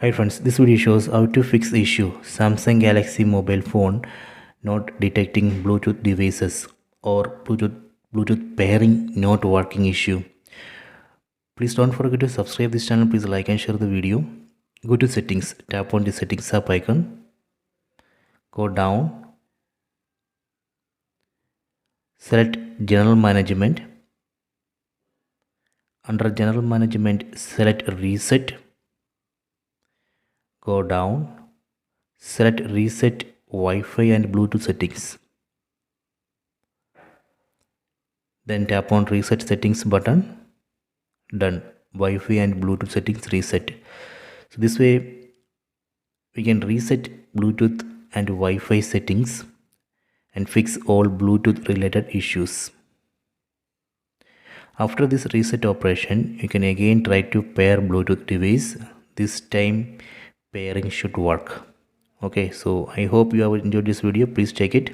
Hi friends, this video shows how to fix the issue Samsung Galaxy mobile phone not detecting Bluetooth devices or Bluetooth pairing not working issue. Please don't forget to subscribe this channel. Please like and share the video. Go to settings, tap on the settings app icon, go down, select general management. Under general management, select reset, go down, select reset Wi-Fi and Bluetooth settings. Then tap on reset settings button. Done. Wi-Fi and Bluetooth settings reset. So this way we can reset Bluetooth and Wi-Fi settings and fix all Bluetooth related issues. After this reset operation, you can again try to pair Bluetooth device. This time pairing should work. Okay, so I hope you have enjoyed this video. Please check it.